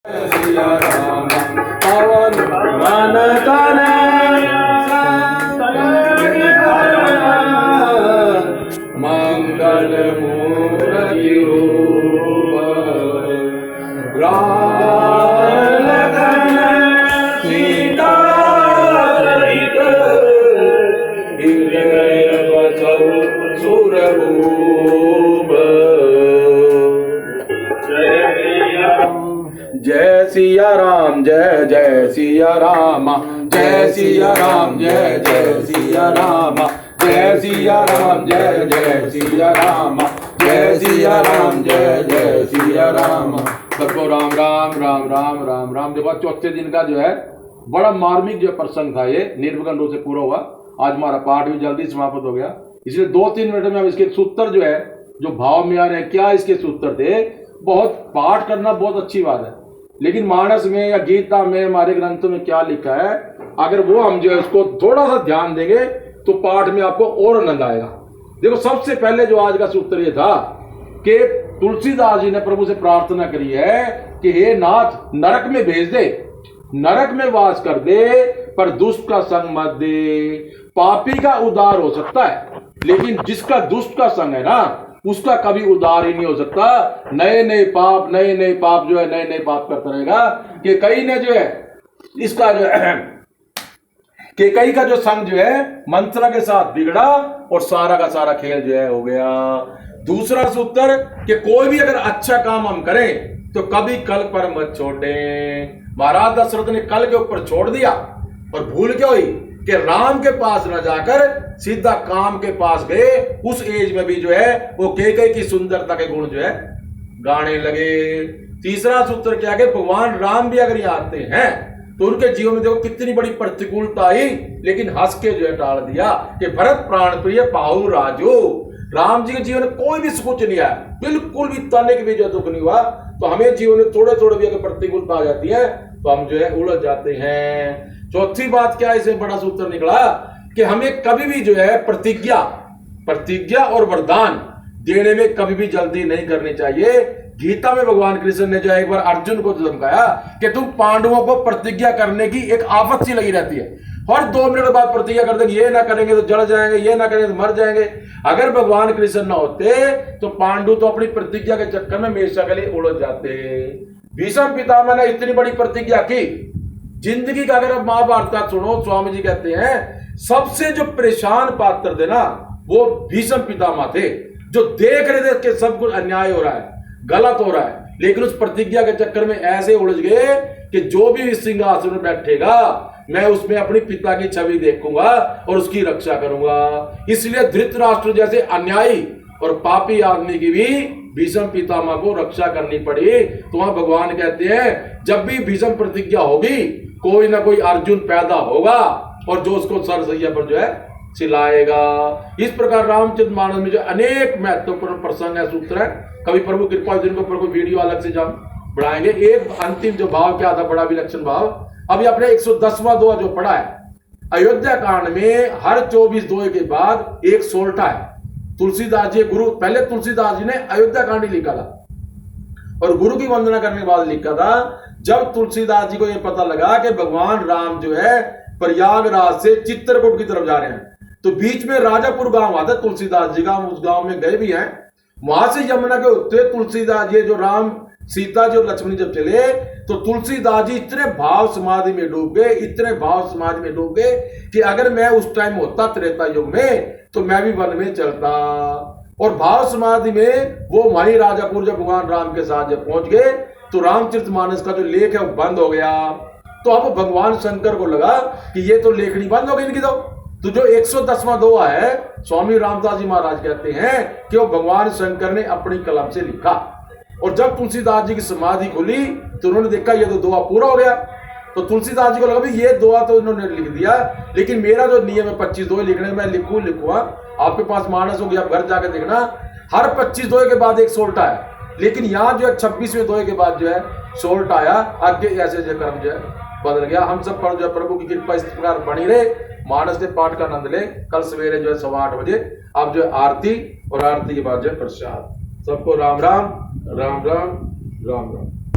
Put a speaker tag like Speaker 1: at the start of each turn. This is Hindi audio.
Speaker 1: सिया राम पवन मन तन मंगल मूर्ति रूप राम लखन सीता सहित हृदय बसहु सुरभूप। जय सिया राम जय जय सिया राम जय सिया राम जय जय सिया राम जय सिया राम जय जय सिया राम जय सिया राम जय जय सिया राम। सबको राम राम राम राम राम राम। देखो चौथे दिन का जो है बड़ा मार्मिक जो प्रसंग था, ये निर्विघ्न रूप से पूरा हुआ। आज हमारा पाठ भी जल्दी समाप्त हो गया, इसलिए 2-3 मिनट में अब इसके सूत्र जो है जो भाव में आ रहे हैं, क्या इसके सूत्र थे। बहुत पाठ करना बहुत अच्छी बात है, लेकिन मानस में या गीता में हमारे ग्रंथों में क्या लिखा है, अगर वो हम जो है उसको थोड़ा सा ध्यान देंगे तो पाठ में आपको और आनंद आएगा। देखो सबसे पहले जो आज का सूत्र ये था कि तुलसीदास जी ने प्रभु से प्रार्थना करी है कि हे नाथ नरक में भेज दे, नरक में वास कर दे, पर दुष्ट का संग मत दे। पापी का उद्धार हो सकता है, लेकिन जिसका दुष्ट का संग है ना उसका कभी उद्धार ही नहीं हो सकता। नए नए पाप जो है नए नए पाप करता रहेगा। कि कई ने जो है इसका जो है कि कई का जो संग जो है मंत्रा के साथ बिगड़ा और सारा का सारा खेल जो है हो गया। दूसरा सूत्र कि कोई भी अगर अच्छा काम हम करें तो कभी कल पर मत छोड़े। महाराज दशरथ ने कल के ऊपर छोड़ दिया और भूल क्या हुई कि राम के पास न जाकर सीधा काम के पास गए। उस एज में भी जो है वो कैकेयी की सुंदरता के गुण जो है गाने लगे। तीसरा सूत्र क्या है, भगवान राम भी अगर यहाँ आते हैं तो उनके जीवन में देखो कितनी बड़ी प्रतिकूलता आई, लेकिन हंस के जो है टाल दिया कि भरत प्राण प्रिय पाहु राजू। राम जी के जीवन में कोई भी सुकुच नहीं आया, बिल्कुल भी तने के भी जो दुख नहीं हुआ। तो हमें जीवन में थोड़े थोड़े भी अगर प्रतिकूलता आ जाती है तो हम जो है उलझ जाते हैं। चौथी बात क्या है, इसे बड़ा सूत्र निकला कि हमें कभी भी जो है प्रतिज्ञा और वरदान देने में कभी भी जल्दी नहीं करनी चाहिए। गीता में भगवान कृष्ण ने जो एक बार अर्जुन को धमकाया कि तुम पांडवों को प्रतिज्ञा करने की एक आफत सी लगी रहती है, हर 2 मिनट बाद प्रतिज्ञा कर देंगे, ये ना करेंगे तो जल जाएंगे, ये ना करेंगे तो मर जाएंगे। अगर भगवान कृष्ण ना होते तो पांडु तो अपनी प्रतिज्ञा के चक्कर में हमेशा के लिए उलझ जाते। भीष्म पितामह ने इतनी बड़ी प्रतिज्ञा की, जिंदगी का अगर आप महाभारत सुनो, स्वामी जी कहते हैं सबसे जो परेशान पात्र थे ना वो भीष्म पितामह थे, जो देख रहे थे कि सब कुछ अन्याय हो रहा है, गलत हो रहा है, लेकिन उस प्रतिज्ञा के चक्कर में ऐसे उलझ गए कि जो भी इस सिंहासन में बैठेगा मैं उसमें अपनी पिता की छवि देखूंगा और उसकी रक्षा करूंगा। इसलिए धृतराष्ट्र जैसे अन्यायी और पापी आदमी की भी भीष्म पितामह को रक्षा करनी पड़ी। तो वहां भगवान कहते हैं जब भी भीष्म प्रतिज्ञा होगी कोई ना कोई अर्जुन पैदा होगा और जो उसको सरसैया पर जो है चिल्लाएगा। इस प्रकार रामचरित मानस में जो अनेक महत्वपूर्ण प्रसंग है, सूत्र है, कभी प्रभु कृपा जिनके ऊपर कोई वीडियो अलग से जब बढ़ाएंगे। एक अंतिम जो भाव क्या था, बड़ा विलक्षण भाव, अभी अपने 110वां दोहा जो पढ़ा है, अयोध्या कांड में हर 24 दोहे के बाद एक सोल्टा है। तुलसीदास जी गुरु, पहले तुलसीदास जी ने अयोध्या कांड ही लिखा था और गुरु की वंदना करने के बाद लिखा था। जब तुलसीदास जी को यह पता लगा कि भगवान राम जो है प्रयागराज से चित्रकूट की तरफ जा रहे हैं, तो बीच में राजापुर गांव आता है तुलसीदास जी का, हम उस गांव में गए भी हैं। वहां से यमुना के उत्ते तुलसीदास जी, जो राम सीता जो लक्ष्मण जब चले तो तुलसीदास जी इतने भाव समाधि में डूब गए, इतने भाव समाधि में डूब गए कि अगर मैं उस टाइम होता त्रेता युग में तो मैं भी वन में चलता। और भाव समाधि में वो वहीं राजापुर जब भगवान राम के साथ जब पहुंच गए तो रामचरितमानस का जो लेख है वो बंद हो गया। तो अब भगवान शंकर को लगा कि ये तो लेखनी बंद हो गई इनकी। तो जो 110वां दोहा है, स्वामी रामदास जी महाराज कहते हैं कि वो भगवान शंकर ने अपनी कलम से लिखा। और जब तुलसीदास जी की समाधि खुली तो उन्होंने देखा ये तो दोहा पूरा हो गया। तो तुलसीदास जी को लगा ये दोहा तो इन्होंने लिख दिया, लेकिन मेरा जो नियम है 25 दोहे लिखने, मैं लिखूंगा। आपके पास मानस होगी, आप घर जाकर देखना, हर 25 दोहे के बाद एक सोल्टा है, लेकिन यहाँ जो है 26वें दोहे के बाद जो है सोल्ट आया। आगे ऐसे जो क्रम जो है बदल गया। हम सब पर जो है प्रभु की कृपा इस प्रकार बनी रहे, मानस के पाठ का आनंद ले। कल सवेरे जो है 8:15 बजे आप जो है आरती, और आरती के बाद जो है प्रसाद। सबको राम राम राम राम राम राम।